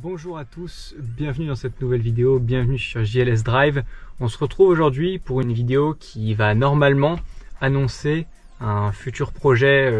Bonjour à tous, bienvenue dans cette nouvelle vidéo, bienvenue sur JLS Drive. On se retrouve aujourd'hui pour une vidéo qui va normalement annoncer un futur projet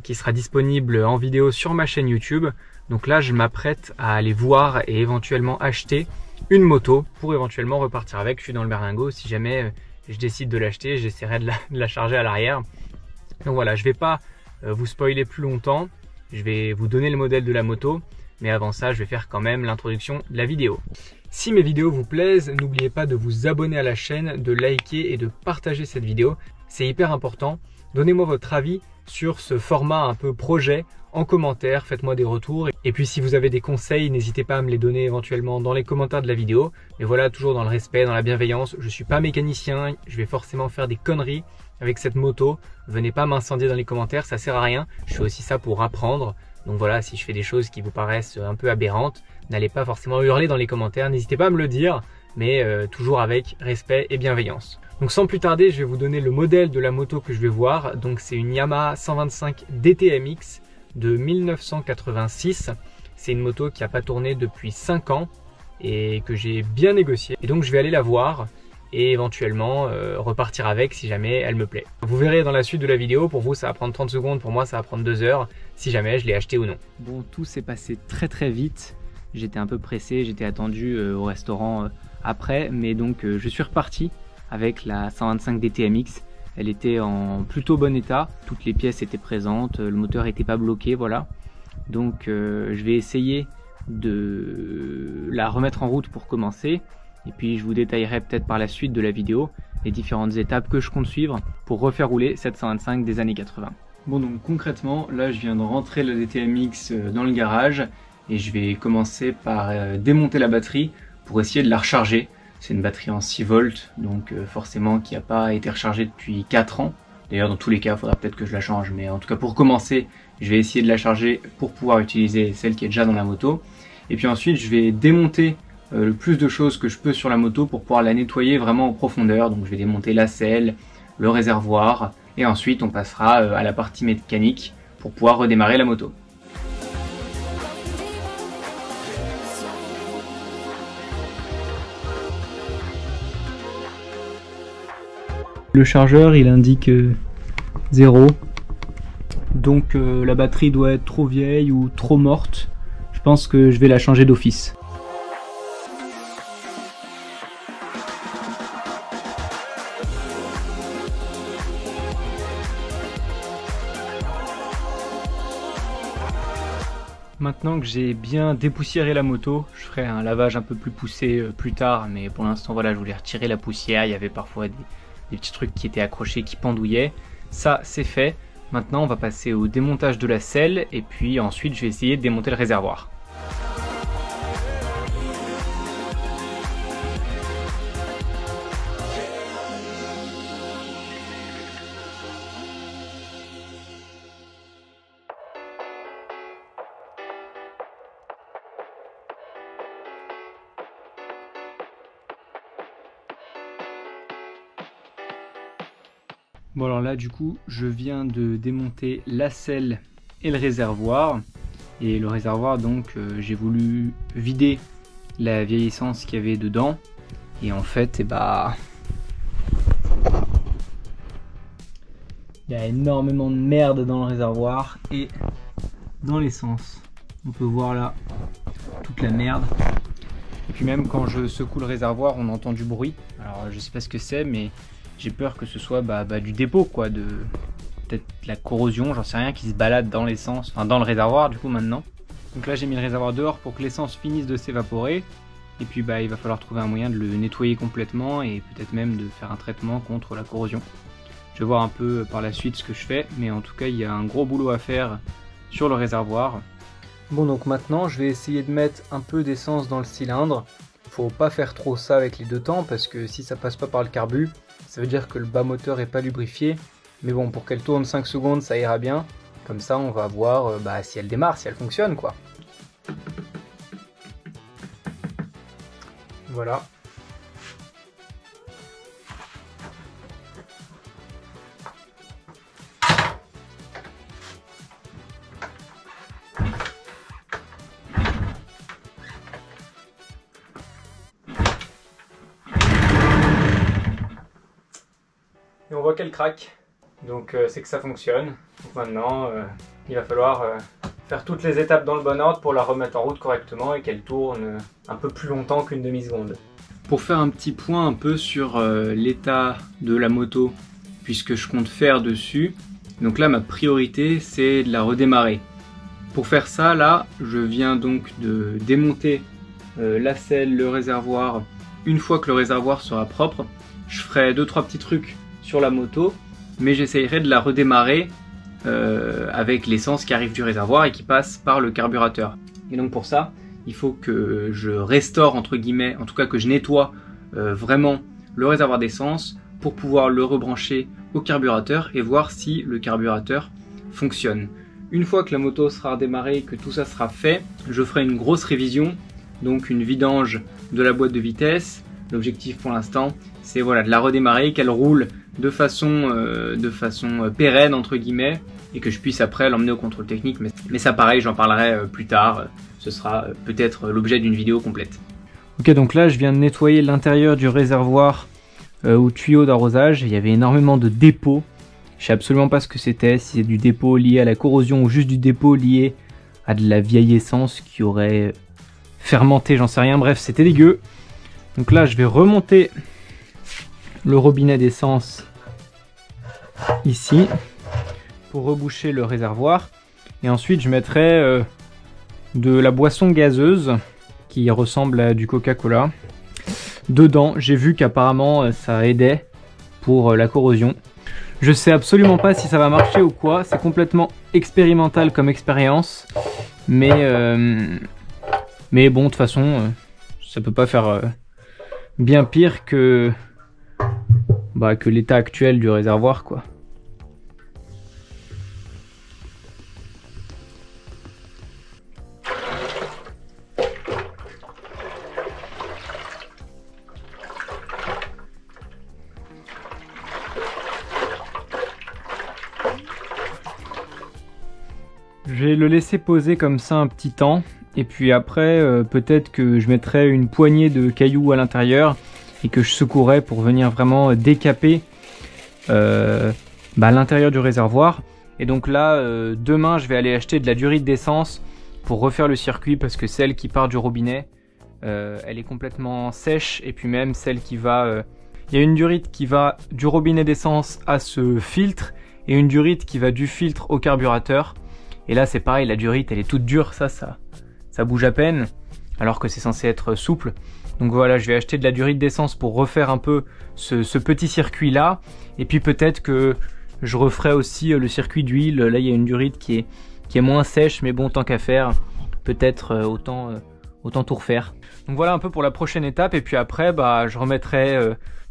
qui sera disponible en vidéo sur ma chaîne YouTube. Donc là je m'apprête à aller voir et éventuellement acheter une moto pour éventuellement repartir avec. Je suis dans le berlingot, si jamais je décide de l'acheter, j'essaierai de la charger à l'arrière. Donc voilà, je vais pas vous spoiler plus longtemps, je vais vous donner le modèle de la moto. Mais avant ça, je vais faire quand même l'introduction de la vidéo. Si mes vidéos vous plaisent, n'oubliez pas de vous abonner à la chaîne, de liker et de partager cette vidéo. C'est hyper important. Donnez-moi votre avis sur ce format un peu projet en commentaire, faites-moi des retours. Et puis si vous avez des conseils, n'hésitez pas à me les donner éventuellement dans les commentaires de la vidéo. Mais voilà, toujours dans le respect, dans la bienveillance. Je ne suis pas mécanicien, je vais forcément faire des conneries avec cette moto. Venez pas m'incendier dans les commentaires, ça sert à rien. Je fais aussi ça pour apprendre. Donc voilà, si je fais des choses qui vous paraissent un peu aberrantes, n'allez pas forcément hurler dans les commentaires, n'hésitez pas à me le dire, mais toujours avec respect et bienveillance. Donc sans plus tarder, je vais vous donner le modèle de la moto que je vais voir. Donc c'est une Yamaha 125 DTMX de 1986. C'est une moto qui n'a pas tourné depuis 5 ans et que j'ai bien négocié. Et donc je vais aller la voir et éventuellement repartir avec si jamais elle me plaît. Vous verrez dans la suite de la vidéo, pour vous ça va prendre 30 secondes, pour moi ça va prendre 2 heures, si jamais je l'ai acheté ou non. Bon, tout s'est passé très vite, j'étais un peu pressé, j'étais attendu au restaurant après, mais donc je suis reparti avec la 125 DTMX. Elle était en plutôt bon état, toutes les pièces étaient présentes, le moteur n'était pas bloqué, voilà. Donc je vais essayer de la remettre en route pour commencer. Et puis je vous détaillerai peut-être par la suite de la vidéo les différentes étapes que je compte suivre pour refaire rouler cette 125 des années 80. Bon, donc concrètement, là je viens de rentrer la DTMX dans le garage et je vais commencer par démonter la batterie pour essayer de la recharger. C'est une batterie en 6 volts, donc forcément qui n'a pas été rechargée depuis 4 ans. D'ailleurs dans tous les cas, il faudra peut-être que je la change, mais en tout cas pour commencer, je vais essayer de la charger pour pouvoir utiliser celle qui est déjà dans la moto. Et puis ensuite je vais démonter le plus de choses que je peux sur la moto pour pouvoir la nettoyer vraiment en profondeur. Donc je vais démonter la selle, le réservoir et ensuite on passera à la partie mécanique pour pouvoir redémarrer la moto. Le chargeur il indique 0, donc la batterie doit être trop vieille ou trop morte. Je pense que je vais la changer d'office. Maintenant que j'ai bien dépoussiéré la moto, je ferai un lavage un peu plus poussé plus tard, mais pour l'instant voilà, je voulais retirer la poussière, il y avait parfois des petits trucs qui étaient accrochés, qui pendouillaient. Ça c'est fait, maintenant on va passer au démontage de la selle et puis ensuite je vais essayer de démonter le réservoir. Bon alors là du coup je viens de démonter la selle et le réservoir. Et le réservoir donc j'ai voulu vider la vieille essence qu'il y avait dedans. Et en fait il y a énormément de merde dans le réservoir et dans l'essence. On peut voir là toute la merde. Et puis même quand je secoue le réservoir on entend du bruit. Alors je sais pas ce que c'est mais j'ai peur que ce soit du dépôt quoi, de peut-être la corrosion, j'en sais rien, qui se balade dans l'essence, enfin dans le réservoir du coup maintenant. Donc là j'ai mis le réservoir dehors pour que l'essence finisse de s'évaporer. Et puis il va falloir trouver un moyen de le nettoyer complètement et peut-être même de faire un traitement contre la corrosion. Je vais voir un peu par la suite ce que je fais, mais en tout cas il y a un gros boulot à faire sur le réservoir. Bon donc maintenant je vais essayer de mettre un peu d'essence dans le cylindre. Faut pas faire trop ça avec les deux temps parce que si ça passe pas par le carbu, ça veut dire que le bas moteur est pas lubrifié. Mais bon, pour qu'elle tourne 5 secondes, ça ira bien. Comme ça, on va voir si elle démarre, si elle fonctionne, quoi. Voilà. voit qu'elle craque, donc c'est que ça fonctionne. Donc maintenant il va falloir faire toutes les étapes dans le bon ordre pour la remettre en route correctement et qu'elle tourne un peu plus longtemps qu'une demi-seconde. Pour faire un petit point un peu sur l'état de la moto, puisque je compte faire dessus, donc là ma priorité c'est de la redémarrer. Pour faire ça, là je viens donc de démonter la selle, le réservoir. Une fois que le réservoir sera propre, je ferai 2-3 petits trucs sur la moto, mais j'essayerai de la redémarrer avec l'essence qui arrive du réservoir et qui passe par le carburateur. Et donc pour ça, il faut que je restaure, entre guillemets, en tout cas que je nettoie vraiment le réservoir d'essence pour pouvoir le rebrancher au carburateur et voir si le carburateur fonctionne. Une fois que la moto sera redémarrée et que tout ça sera fait, je ferai une grosse révision, donc une vidange de la boîte de vitesse. L'objectif pour l'instant, c'est voilà, de la redémarrer, qu'elle roule de façon pérenne, entre guillemets, et que je puisse après l'emmener au contrôle technique. Mais ça pareil, j'en parlerai plus tard, ce sera peut-être l'objet d'une vidéo complète. Ok, donc là je viens de nettoyer l'intérieur du réservoir au tuyau d'arrosage. Il y avait énormément de dépôts. Je sais absolument pas ce que c'était, si c'est du dépôt lié à la corrosion ou juste du dépôt lié à de la vieille essence qui aurait fermenté, j'en sais rien, bref c'était dégueu. Donc là je vais remonter le robinet d'essence ici pour reboucher le réservoir et ensuite je mettrai de la boisson gazeuse qui ressemble à du Coca-Cola dedans. J'ai vu qu'apparemment ça aidait pour la corrosion. Je sais absolument pas si ça va marcher ou quoi, c'est complètement expérimental comme expérience, mais bon, de toute façon, ça peut pas faire bien pire que l'état actuel du réservoir, quoi. Je vais le laisser poser comme ça un petit temps et puis après peut-être que je mettrai une poignée de cailloux à l'intérieur et que je secouerai pour venir vraiment décaper l'intérieur du réservoir. Et donc là demain je vais aller acheter de la durite d'essence pour refaire le circuit parce que celle qui part du robinet elle est complètement sèche et puis même celle qui va... Il y a une durite qui va du robinet d'essence à ce filtre et une durite qui va du filtre au carburateur. Et là c'est pareil, la durite elle est toute dure, ça bouge à peine, alors que c'est censé être souple. Donc voilà, je vais acheter de la durite d'essence pour refaire un peu ce petit circuit là. Et puis peut-être que je referai aussi le circuit d'huile. Là il y a une durite qui est moins sèche, mais bon, tant qu'à faire, peut-être autant tout refaire. Donc voilà un peu pour la prochaine étape. Et puis après je remettrai,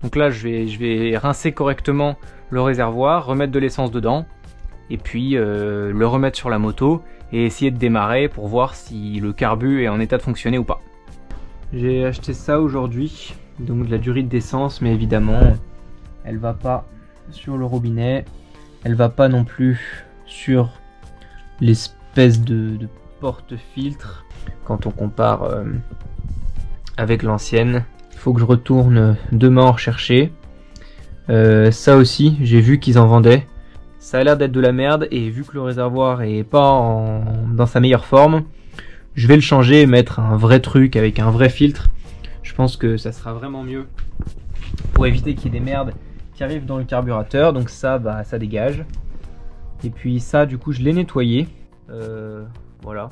donc là je vais rincer correctement le réservoir, remettre de l'essence dedans. Et puis le remettre sur la moto et essayer de démarrer pour voir si le carbu est en état de fonctionner ou pas. J'ai acheté ça aujourd'hui, donc de la durite d'essence, mais évidemment elle va pas sur le robinet, elle va pas non plus sur l'espèce de porte-filtre. Quand on compare avec l'ancienne, il faut que je retourne demain en rechercher. Ça aussi, j'ai vu qu'ils en vendaient. Ça a l'air d'être de la merde et vu que le réservoir est pas dans sa meilleure forme, je vais le changer et mettre un vrai truc avec un vrai filtre. Je pense que ça sera vraiment mieux pour éviter qu'il y ait des merdes qui arrivent dans le carburateur. Donc ça, ça dégage. Et puis ça, du coup, je l'ai nettoyé. Voilà.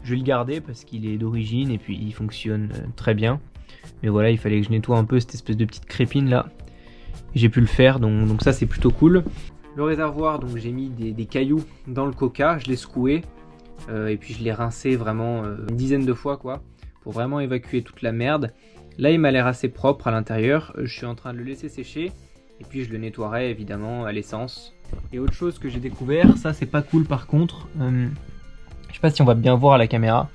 Je vais le garder parce qu'il est d'origine et puis il fonctionne très bien. Mais voilà, il fallait que je nettoie un peu cette espèce de petite crépine là. J'ai pu le faire, donc ça c'est plutôt cool. Le réservoir, donc j'ai mis des cailloux dans le coca, je l'ai secoué et puis je l'ai rincé vraiment une dizaine de fois quoi, pour vraiment évacuer toute la merde. Là il m'a l'air assez propre à l'intérieur, je suis en train de le laisser sécher et puis je le nettoierai évidemment à l'essence. Et autre chose que j'ai découvert, ça c'est pas cool par contre, je sais pas si on va bien voir à la caméra,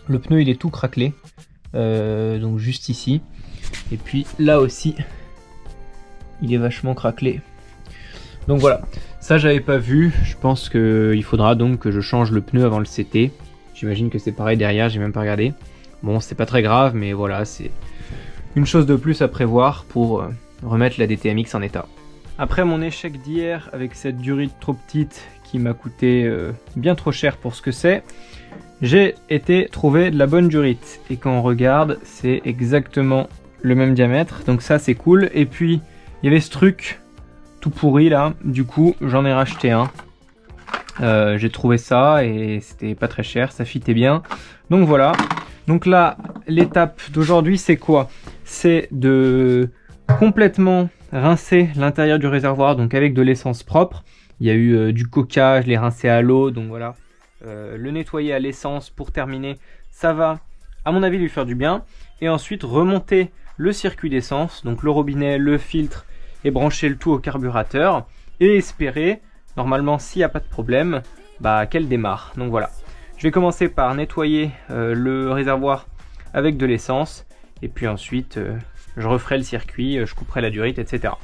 le pneu il est tout craquelé, donc juste ici, et puis là aussi il est vachement craquelé. Donc voilà, ça j'avais pas vu, je pense qu'il faudra donc que je change le pneu avant le CT. J'imagine que c'est pareil derrière, j'ai même pas regardé. Bon, c'est pas très grave, mais voilà, c'est une chose de plus à prévoir pour remettre la DTMX en état. Après mon échec d'hier avec cette durite trop petite qui m'a coûté bien trop cher pour ce que c'est, j'ai été trouver de la bonne durite. Et quand on regarde, c'est exactement le même diamètre. Donc ça c'est cool. Et puis il y avait ce truc tout pourri là. Du coup j'en ai racheté un. J'ai trouvé ça et c'était pas très cher, ça fitait bien. Donc voilà. Donc là l'étape d'aujourd'hui c'est quoi? C'est de complètement rincer l'intérieur du réservoir, donc avec de l'essence propre. Il y a eu du coca, je l'ai rincé à l'eau, donc voilà. Le nettoyer à l'essence pour terminer, ça va à mon avis lui faire du bien. Et ensuite remonter le circuit d'essence, donc le robinet, le filtre, et brancher le tout au carburateur. Et espérer, normalement s'il n'y a pas de problème, qu'elle démarre. Donc voilà. Je vais commencer par nettoyer le réservoir avec de l'essence. Et puis ensuite, je referai le circuit, je couperai la durite, etc.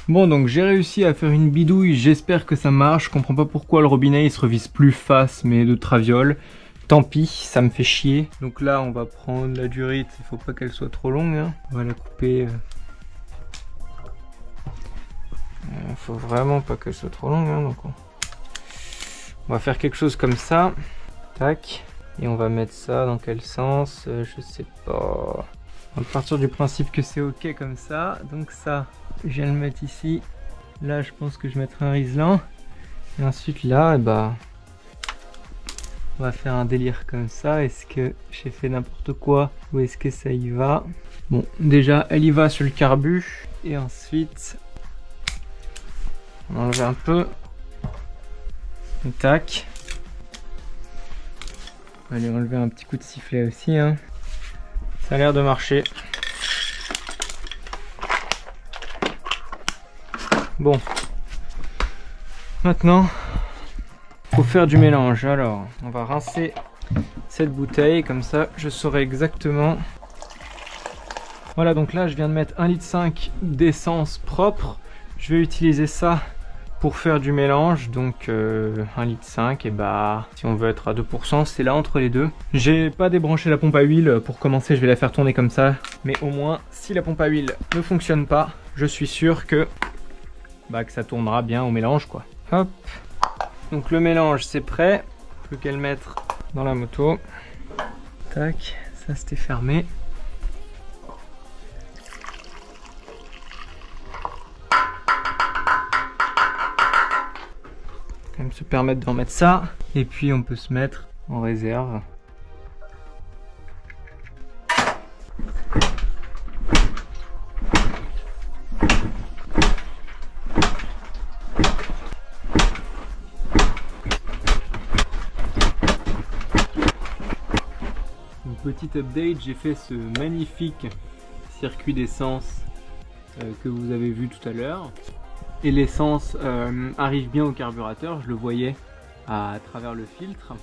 Bon, donc j'ai réussi à faire une bidouille, j'espère que ça marche. Je comprends pas pourquoi le robinet il se revise plus face mais de traviole. Tant pis, ça me fait chier. Donc là on va prendre la durite, il faut pas qu'elle soit trop longue, hein. On va la couper. Faut vraiment pas qu'elle soit trop longue, hein. Donc on va faire quelque chose comme ça. Tac. Et on va mettre ça dans quel sens? Je sais pas. On va partir du principe que c'est ok comme ça. Donc ça, je viens le mettre ici. Là, je pense que je mettrai un riselant. Et ensuite là, on va faire un délire comme ça. Est-ce que j'ai fait n'importe quoi ou est-ce que ça y va? Bon, déjà, elle y va sur le carbu. Et ensuite, on enlève un peu. Et tac. On va lui enlever un petit coup de sifflet aussi, hein. Ça a l'air de marcher. Bon. Maintenant, faut faire du mélange. Alors, on va rincer cette bouteille. Comme ça, je saurai exactement. Voilà, donc là, je viens de mettre 1,5 litre d'essence propre. Je vais utiliser ça pour faire du mélange. Donc, 1,5 litre. Et si on veut être à 2%, c'est là entre les deux. J'ai pas débranché la pompe à huile. Pour commencer, je vais la faire tourner comme ça. Mais au moins, si la pompe à huile ne fonctionne pas, je suis sûr que ça tournera bien au mélange, quoi. Hop. Donc le mélange c'est prêt. Plus qu'à le mettre dans la moto. Tac. Ça c'était fermé. Quand même se permettre de remettre ça. Et puis on peut se mettre en réserve. Petite update, j'ai fait ce magnifique circuit d'essence que vous avez vu tout à l'heure. Et l'essence arrive bien au carburateur, je le voyais à travers le filtre.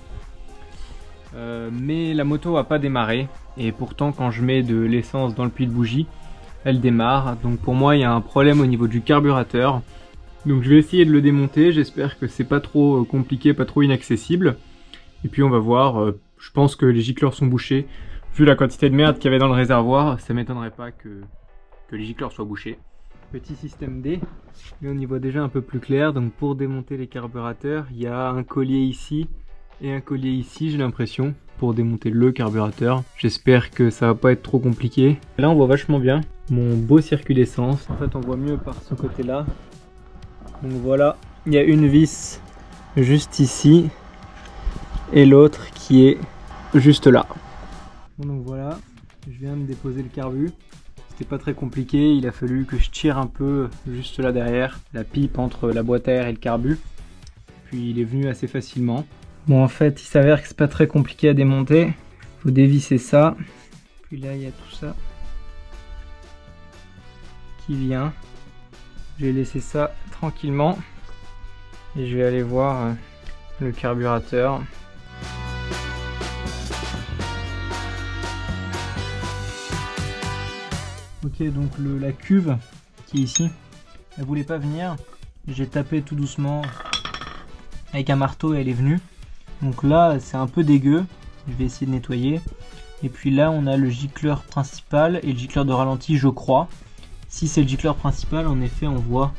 Mais la moto n'a pas démarré. Et pourtant quand je mets de l'essence dans le puits de bougie, elle démarre. Donc pour moi il y a un problème au niveau du carburateur. Donc je vais essayer de le démonter, j'espère que c'est pas trop compliqué, pas trop inaccessible. Et puis on va voir. Je pense que les gicleurs sont bouchés. Vu la quantité de merde qu'il y avait dans le réservoir, ça m'étonnerait pas que les gicleurs soient bouchés. Petit système D, mais on y voit déjà un peu plus clair. Donc pour démonter les carburateurs, il y a un collier ici et un collier ici, j'ai l'impression, pour démonter le carburateur. J'espère que ça va pas être trop compliqué. Là on voit vachement bien mon beau circuit d'essence. En fait on voit mieux par ce côté-là. Donc voilà, il y a une vis juste ici. Et l'autre qui est juste là. Bon, donc voilà, je viens de déposer le carbu. C'était pas très compliqué, il a fallu que je tire un peu juste là derrière, la pipe entre la boîte à air et le carbu. Puis il est venu assez facilement. Bon en fait il s'avère que c'est pas très compliqué à démonter. Il faut dévisser ça. Puis là il y a tout ça qui vient. Je vais laisser ça tranquillement. Et je vais aller voir le carburateur. Ok, donc la cuve qui est ici, elle voulait pas venir. J'ai tapé tout doucement avec un marteau et elle est venue. Donc là, c'est un peu dégueu. Je vais essayer de nettoyer. Et puis là, on a le gicleur principal et le gicleur de ralenti, je crois. Si c'est le gicleur principal, en effet, on voit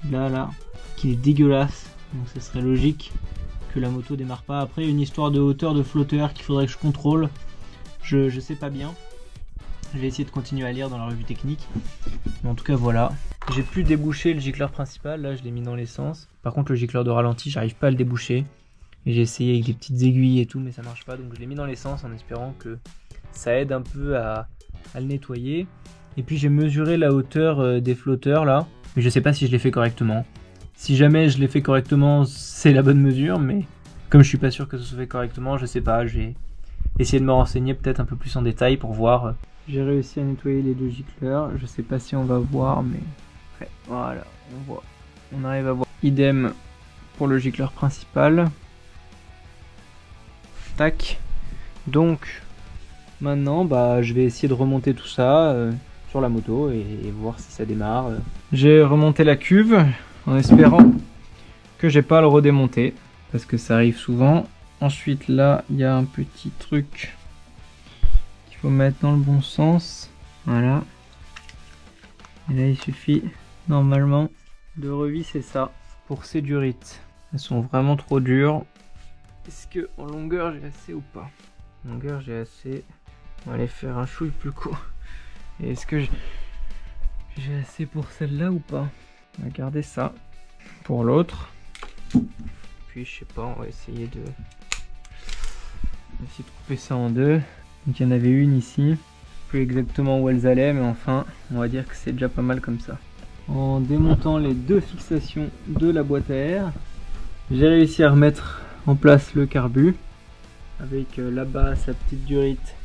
là, qu'il est dégueulasse. Donc ce serait logique que la moto démarre pas. Après, une histoire de hauteur de flotteur qu'il faudrait que je contrôle. Je sais pas bien. Je vais essayer de continuer à lire dans la revue technique. Mais en tout cas, voilà. J'ai pu déboucher le gicleur principal. Là, je l'ai mis dans l'essence. Par contre, le gicleur de ralenti, j'arrive pas à le déboucher. Et j'ai essayé avec des petites aiguilles et tout, mais ça marche pas. Donc je l'ai mis dans l'essence en espérant que ça aide un peu à le nettoyer. Et puis j'ai mesuré la hauteur des flotteurs là. Mais je sais pas si je l'ai fait correctement. Si jamais je l'ai fait correctement, c'est la bonne mesure. Mais comme je suis pas sûr que ça soit fait correctement, je sais pas. Je vais essayer de me renseigner peut-être un peu plus en détail pour voir. J'ai réussi à nettoyer les deux gicleurs. Je sais pas si on va voir, mais ouais, voilà, on voit. On arrive à voir. Idem pour le gicleur principal. Tac. Donc maintenant je vais essayer de remonter tout ça sur la moto et voir si ça démarre. J'ai remonté la cuve en espérant que j'ai pas à le redémonter parce que ça arrive souvent. Ensuite là il y a un petit truc qu'il faut mettre dans le bon sens. Voilà. Et là il suffit normalement de revisser ça pour ces durites. Elles sont vraiment trop dures. Est-ce que en longueur j'ai assez ou pas? En longueur j'ai assez. On va aller faire un chouille plus court. Et est-ce que j'ai assez pour celle-là ou pas? On va garder ça pour l'autre. Puis je sais pas, on va essayer de couper ça en deux. Donc il y en avait une ici. Plus exactement où elles allaient, mais enfin on va dire que c'est déjà pas mal comme ça. En démontant les deux fixations de la boîte à air, j'ai réussi à remettre en place le carbu avec là-bas sa petite durite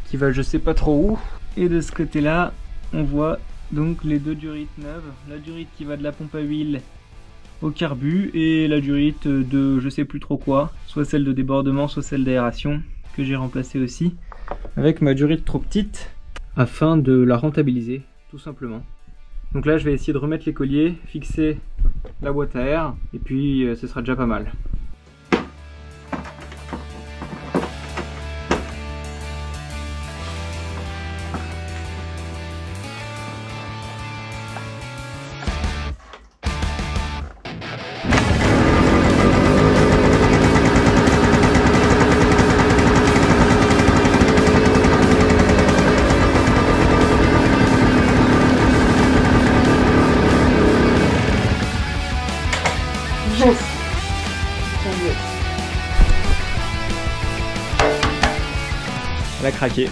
qui va je sais pas trop où, et de ce côté là on voit donc les deux durites neuves, la durite qui va de la pompe à huile au carbu et la durite de je sais plus trop quoi, soit celle de débordement soit celle d'aération que j'ai remplacée aussi avec ma durite trop petite afin de la rentabiliser tout simplement. Donc là je vais essayer de remettre les colliers, fixer la boîte à air et puis ce sera déjà pas mal. Elle a craqué.